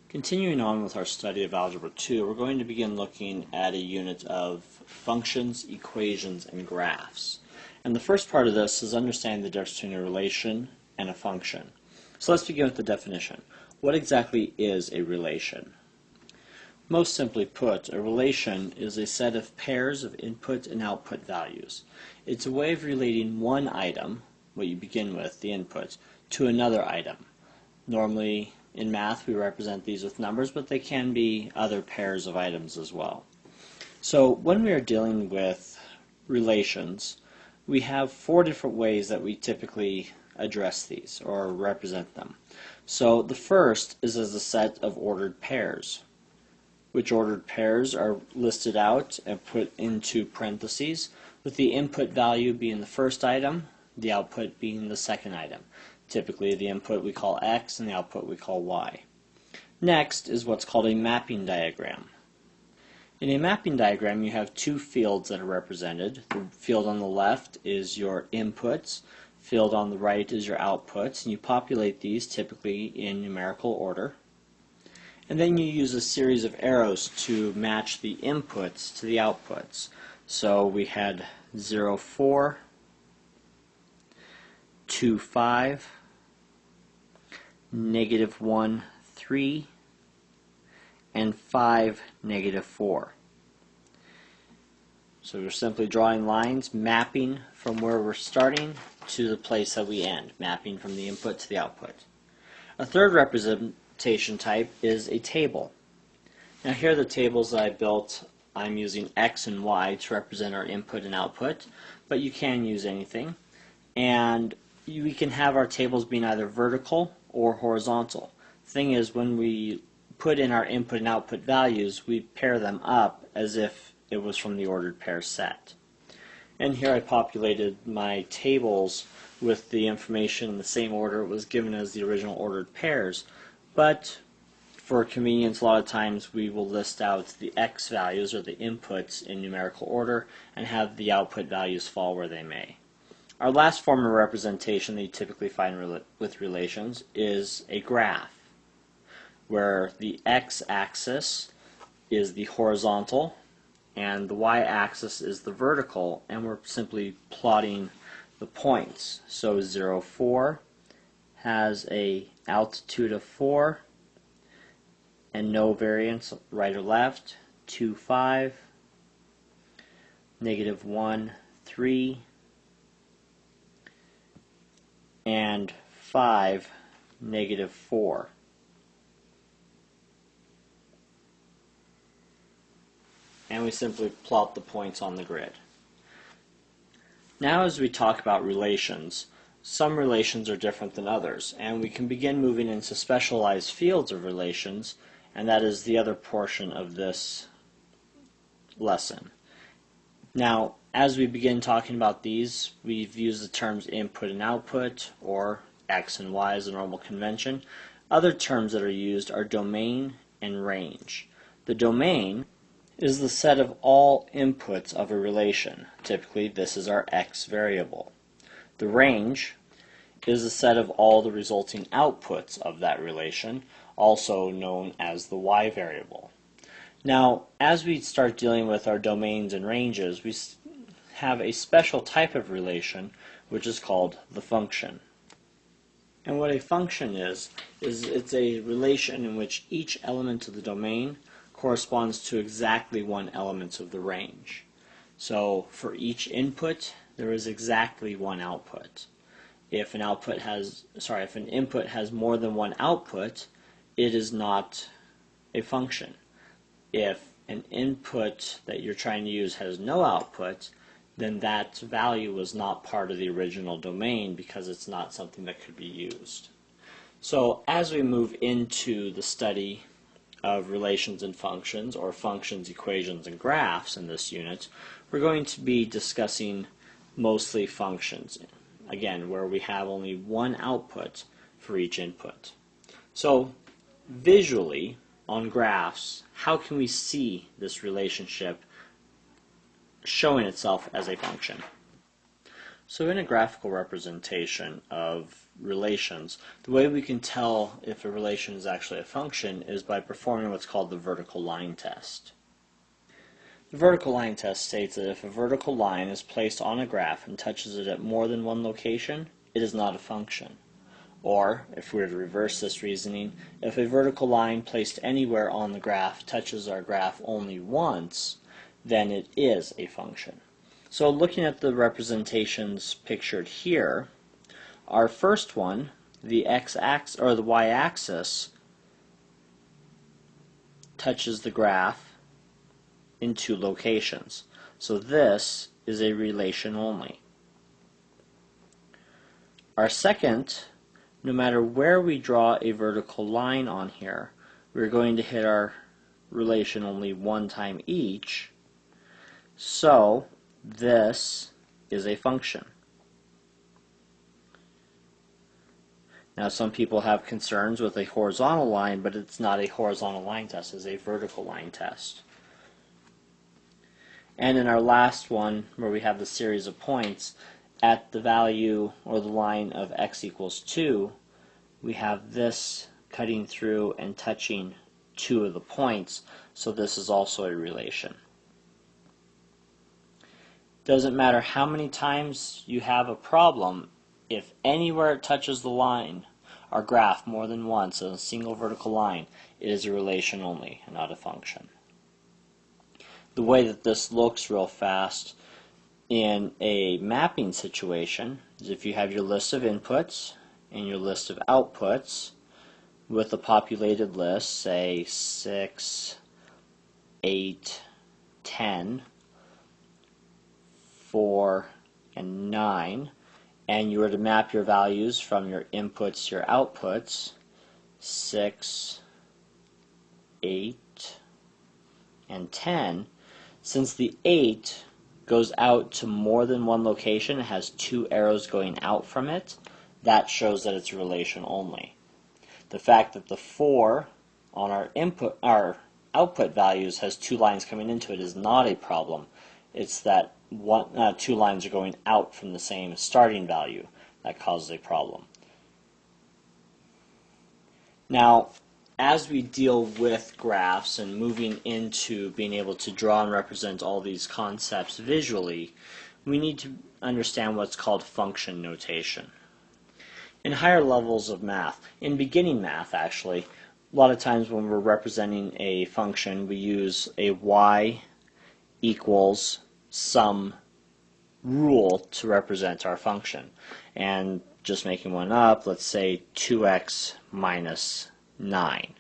Continuing on with our study of Algebra 2, we're going to begin looking at a unit of functions, equations, and graphs. And the first part of this is understanding the difference between a relation and a function. So let's begin with the definition. What exactly is a relation? Most simply put, a relation is a set of pairs of input and output values. It's a way of relating one item, what you begin with, the input, to another item. Normally, in math, we represent these with numbers, but they can be other pairs of items as well. So when we are dealing with relations, we have four different ways that we typically address these or represent them. So the first is as a set of ordered pairs, which ordered pairs are listed out and put into parentheses, with the input value being the first item, the output being the second item. Typically the input we call X and the output we call Y. Next is what's called a mapping diagram. In a mapping diagram you have two fields that are represented. The field on the left is your inputs, field on the right is your outputs, and you populate these typically in numerical order. And then you use a series of arrows to match the inputs to the outputs. So we had 0, 4, 2, 5, negative 1, 3, and 5, negative 4. So we're simply drawing lines, mapping from where we're starting to the place that we end, mapping from the input to the output. A third representation type is a table. Now here are the tables that I built. I'm using X and Y to represent our input and output, but you can use anything. And we can have our tables being either vertical or horizontal. The thing is, when we put in our input and output values, we pair them up as if it was from the ordered pair set. And here I populated my tables with the information in the same order it was given as the original ordered pairs, but for convenience, a lot of times we will list out the X values or the inputs in numerical order and have the output values fall where they may. Our last form of representation that you typically find with relations is a graph, where the x-axis is the horizontal and the y-axis is the vertical, and we're simply plotting the points. So 0, 4 has a altitude of 4 and no variance right or left. 2, 5, negative 1, 3, and 5, negative 4. And we simply plot the points on the grid. Now as we talk about relations, some relations are different than others, and we can begin moving into specialized fields of relations, and that is the other portion of this lesson. Now, as we begin talking about these, we've used the terms input and output, or X and Y as a normal convention. Other terms that are used are domain and range. The domain is the set of all inputs of a relation. Typically, this is our X variable. The range is the set of all the resulting outputs of that relation, also known as the Y variable. Now, as we start dealing with our domains and ranges, we have a special type of relation which is called the function. And what a function is it's a relation in which each element of the domain corresponds to exactly one element of the range. So for each input, there is exactly one output. If an input has more than one output, it is not a function. If an input that you're trying to use has no output, then that value was not part of the original domain because it's not something that could be used. So as we move into the study of relations and functions, or functions, equations, and graphs in this unit, we're going to be discussing mostly functions, again, where we have only one output for each input. So visually, on graphs, how can we see this relationship showing itself as a function? So in a graphical representation of relations. The way we can tell if a relation is actually a function is by performing what's called the vertical line test. The vertical line test states that if a vertical line is placed on a graph and touches it at more than one location, it is not a function. Or, if we were to reverse this reasoning, if a vertical line placed anywhere on the graph touches our graph only once, then it is a function. So looking at the representations pictured here, our first one, the x-axis or the y-axis, touches the graph in two locations. So this is a relation only. Our second, no matter where we draw a vertical line on here, we're going to hit our relation only one time each. So this is a function. Now some people have concerns with a horizontal line, but it's not a horizontal line test, it's a vertical line test. And in our last one, where we have the series of points, at the value or the line of x equals 2, we have this cutting through and touching two of the points, so this is also a relation. Doesn't matter how many times you have a problem, if anywhere it touches the line, our graph, more than once on a single vertical line, it is a relation only, and not a function. The way that this looks real fast in a mapping situation is if you have your list of inputs and your list of outputs with a populated list, say 6, 8, 10, 4, and 9, and you were to map your values from your inputs to your outputs, 6, 8, and 10, since the 8 goes out to more than one location, it has two arrows going out from it, that shows that it's a relation only. The fact that the 4 on our output values has two lines coming into it is not a problem. It's that two lines are going out from the same starting value that causes a problem. Now, as we deal with graphs and moving into being able to draw and represent all these concepts visually, we need to understand what's called function notation. In higher levels of math, in beginning math actually, a lot of times when we're representing a function, we use a y equals some rule to represent our function. And just making one up, let's say 2x minus 9.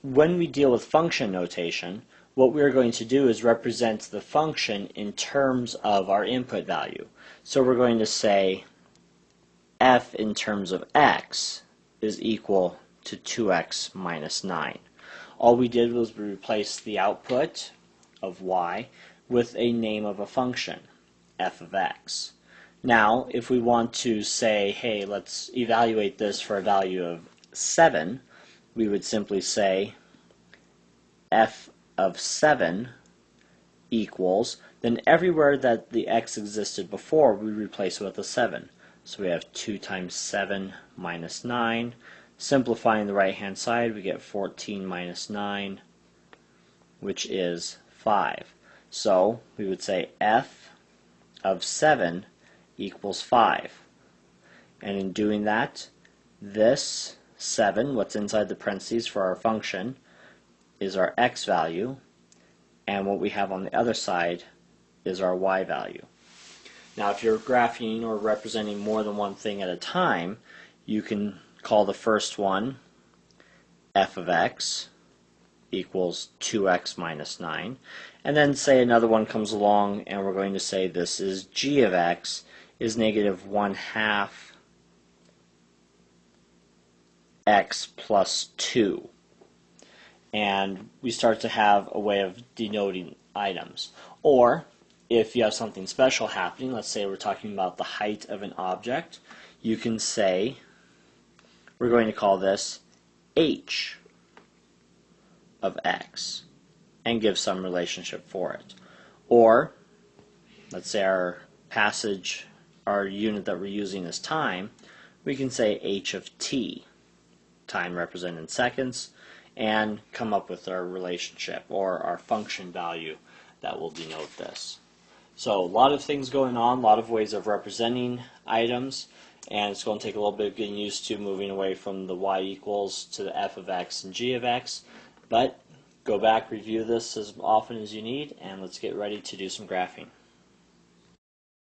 When we deal with function notation, what we're going to do is represent the function in terms of our input value. So we're going to say f in terms of x is equal to 2x minus 9. All we did was we replaced the output of y with a name of a function, f of x. Now, if we want to say, hey, let's evaluate this for a value of 7, we would simply say f of 7 equals, then everywhere that the x existed before, we replace it with a 7. So we have 2 times 7 minus 9. Simplifying the right-hand side, we get 14 minus 9, which is 5. So we would say f of 7 equals 5. And in doing that, this 7, what's inside the parentheses for our function, is our x value, and what we have on the other side is our y value. Now if you're graphing or representing more than one thing at a time, you can call the first one f of x equals 2x minus 9, and then say another one comes along and we're going to say this is g of x is negative 1/2 x plus 2. And we start to have a way of denoting items. Or if you have something special happening, let's say we're talking about the height of an object, you can say we're going to call this h of x and give some relationship for it. Or let's say our passage our unit that we're using is time, we can say h of t, time represented in seconds, and come up with our relationship or our function value that will denote this. So a lot of things going on, a lot of ways of representing items, and it's going to take a little bit of getting used to moving away from the y equals to the f of x and g of x, but go back, review this as often as you need, and let's get ready to do some graphing.